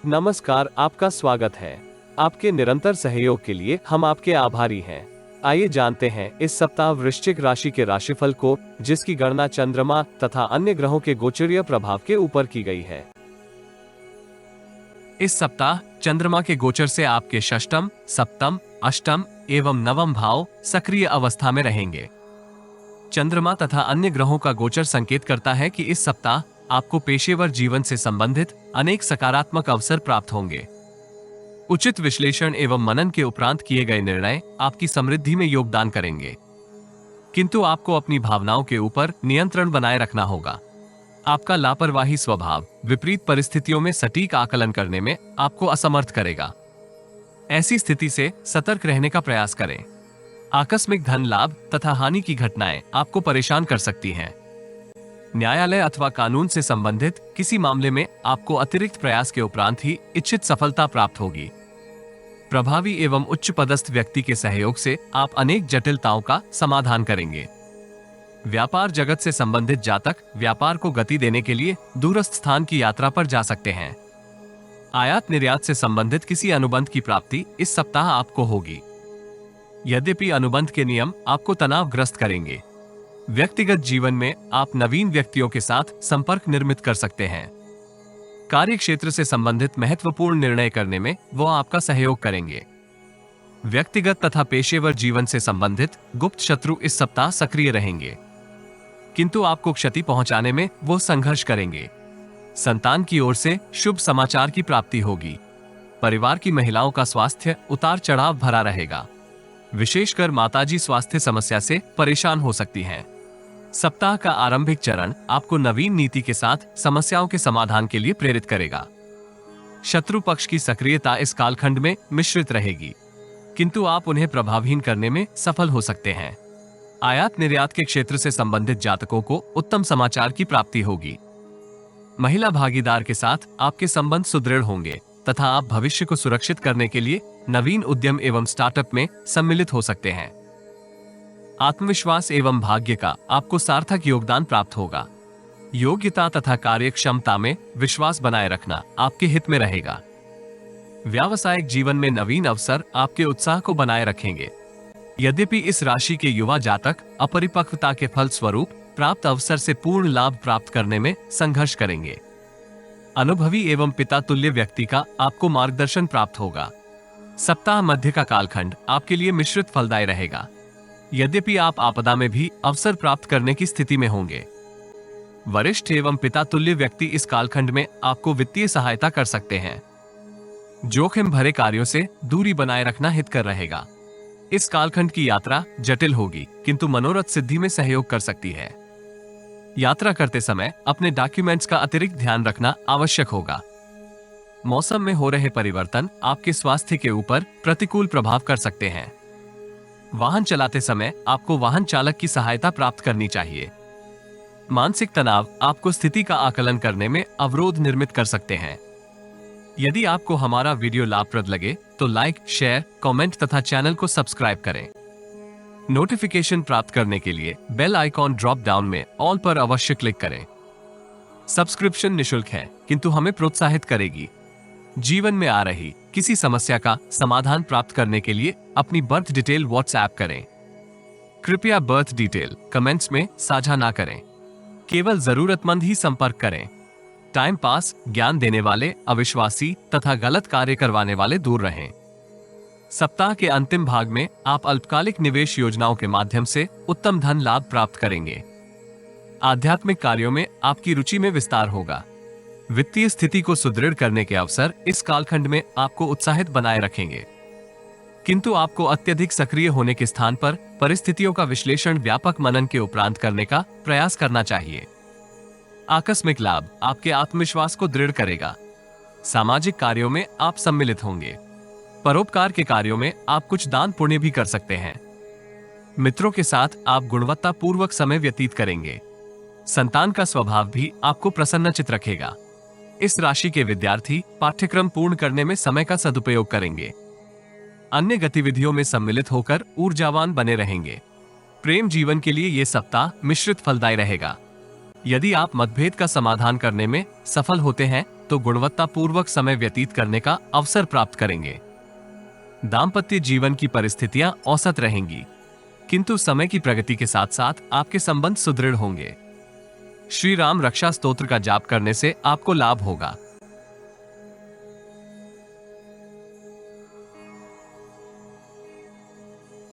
नमस्कार, आपका स्वागत है। आपके निरंतर सहयोग के लिए हम आपके आभारी हैं। आइए जानते हैं इस सप्ताह वृश्चिक राशि के राशिफल को, जिसकी गणना चंद्रमा तथा अन्य ग्रहों के गोचरीय प्रभाव के ऊपर की गई है। इस सप्ताह चंद्रमा के गोचर से आपके षष्टम, सप्तम, अष्टम एवं नवम भाव सक्रिय अवस्था में रहेंगे। चंद्रमा तथा अन्य ग्रहों का गोचर संकेत करता है कि इस सप्ताह आपको पेशेवर जीवन से संबंधित अनेक सकारात्मक अवसर प्राप्त होंगे। उचित विश्लेषण एवं मनन के उपरांत किए गए निर्णय आपकी समृद्धि में योगदान करेंगे, किंतु आपको अपनी भावनाओं के ऊपर नियंत्रण बनाए रखना होगा। आपका लापरवाही स्वभाव विपरीत परिस्थितियों में सटीक आकलन करने में आपको असमर्थ करेगा। ऐसी स्थिति से सतर्क रहने का प्रयास करें। आकस्मिक धन लाभ तथा हानि की घटनाएं आपको परेशान कर सकती हैं। न्यायालय अथवा कानून से संबंधित किसी मामले में आपको अतिरिक्त प्रयास के उपरांत ही इच्छित सफलता प्राप्त होगी। प्रभावी एवं उच्च पदस्थ व्यक्ति के सहयोग से आप अनेक जटिलताओं का समाधान करेंगे। व्यापार जगत से संबंधित जातक व्यापार को गति देने के लिए दूरस्थ स्थान की यात्रा पर जा सकते हैं। आयात निर्यात से संबंधित किसी अनुबंध की प्राप्ति इस सप्ताह आपको होगी। यद्यपि अनुबंध के नियम आपको तनावग्रस्त करेंगे। व्यक्तिगत जीवन में आप नवीन व्यक्तियों के साथ संपर्क निर्मित कर सकते हैं। कार्य क्षेत्र से संबंधित महत्वपूर्ण निर्णय करने में वो आपका सहयोग करेंगे। व्यक्तिगत तथा पेशेवर जीवन से संबंधित गुप्त शत्रु इस सप्ताह सक्रिय रहेंगे, किंतु आपको क्षति पहुंचाने में वो संघर्ष करेंगे। संतान की ओर से शुभ समाचार की प्राप्ति होगी। परिवार की महिलाओं का स्वास्थ्य उतार चढ़ाव भरा रहेगा। विशेषकर माताजी स्वास्थ्य समस्या से परेशान हो सकती हैं। सप्ताह का आरंभिक चरण आपको नवीन नीति के साथ समस्याओं के समाधान के लिए प्रेरित करेगा। शत्रु पक्ष की सक्रियता इस कालखंड में मिश्रित रहेगी, किंतु आप उन्हें प्रभावहीन करने में सफल हो सकते हैं। आयात निर्यात के क्षेत्र से संबंधित जातकों को उत्तम समाचार की प्राप्ति होगी। महिला भागीदार के साथ आपके संबंध सुदृढ़ होंगे तथा आप भविष्य को सुरक्षित करने के लिए नवीन उद्यम एवं स्टार्टअप में सम्मिलित हो सकते हैं। आत्मविश्वास एवं भाग्य का आपको सार्थक योगदान प्राप्त होगा। योग्यता तथा कार्यक्षमता में विश्वास बनाए रखना आपके हित में रहेगा। व्यावसायिक जीवन में नवीन अवसर आपके उत्साह को बनाए रखेंगे। यद्यपि इस राशि के युवा जातक अपरिपक्वता के फल स्वरूप प्राप्त अवसर से पूर्ण लाभ प्राप्त करने में संघर्ष करेंगे। अनुभवी एवं पिता तुल्य व्यक्ति का आपको मार्गदर्शन प्राप्त होगा। सप्ताह मध्य का कालखंड आपके लिए मिश्रित फलदायी रहेगा। यद्यपि आप आपदा में भी अवसर प्राप्त करने की स्थिति में होंगे। वरिष्ठ एवं पिता तुल्य व्यक्ति इस कालखंड में आपको वित्तीय सहायता कर सकते हैं। जोखिम भरे कार्यों से दूरी बनाए रखना हितकर रहेगा। इस कालखंड की यात्रा जटिल होगी, किंतु मनोरथ सिद्धि में सहयोग कर सकती है। यात्रा करते समय अपने डॉक्यूमेंट्स का अतिरिक्त ध्यान रखना आवश्यक होगा। मौसम में हो रहे परिवर्तन आपके स्वास्थ्य के ऊपर प्रतिकूल प्रभाव कर सकते हैं। वाहन चलाते समय आपको वाहन चालक की सहायता प्राप्त करनी चाहिए। मानसिक तनाव आपको स्थिति का आकलन करने में अवरोध निर्मित कर सकते हैं। यदि आपको हमारा वीडियो लाभप्रद लगे तो लाइक, शेयर, कमेंट तथा चैनल को सब्सक्राइब करें। नोटिफिकेशन प्राप्त करने के लिए बेल आइकॉन ड्रॉप डाउन में ऑल पर अवश्य क्लिक करें। सब्सक्रिप्शन निशुल्क है, किंतु हमें प्रोत्साहित करेगी। जीवन में आ रही किसी समस्या का समाधान प्राप्त करने के लिए अपनी बर्थ डिटेल व्हाट्सएप करें। कृपया बर्थ डिटेल कमेंट्स में साझा ना करें। केवल जरूरतमंद ही संपर्क करें। टाइम पास, ज्ञान देने वाले, अविश्वासी तथा गलत कार्य करवाने वाले दूर रहें। सप्ताह के अंतिम भाग में आप अल्पकालिक निवेश योजनाओं के माध्यम से उत्तम धन लाभ प्राप्त करेंगे। आध्यात्मिक कार्यों में आपकी रुचि में विस्तार होगा। वित्तीय स्थिति को सुदृढ़ करने के अवसर इस कालखंड में आपको उत्साहित बनाए रखेंगे, किंतु आपको अत्यधिक सक्रिय होने के स्थान पर परिस्थितियों का विश्लेषण व्यापक मनन के उपरांत करने का प्रयास करना चाहिए। आकस्मिक लाभ आपके आत्मविश्वास को दृढ़ करेगा। सामाजिक कार्यों में आप सम्मिलित होंगे। परोपकार के कार्यों में आप कुछ दान पुण्य भी कर सकते हैं। मित्रों के साथ आप गुणवत्ता पूर्वक समय व्यतीत करेंगे। संतान का स्वभाव भी आपको प्रसन्नचित रखेगा। इस राशि के विद्यार्थी पाठ्यक्रम पूर्ण करने में समय का सदुपयोग करेंगे। अन्य गतिविधियों में सम्मिलित होकर ऊर्जावान बने रहेंगे। प्रेम जीवन के लिए ये सप्ताह मिश्रित फलदायी रहेगा। यदि आप मतभेद का समाधान करने में सफल होते हैं तो गुणवत्तापूर्वक समय व्यतीत करने का अवसर प्राप्त करेंगे। दाम्पत्य जीवन की परिस्थितियां औसत रहेंगी, किंतु समय की प्रगति के साथ साथ आपके संबंध सुदृढ़ होंगे। श्री राम रक्षा स्तोत्र का जाप करने से आपको लाभ होगा।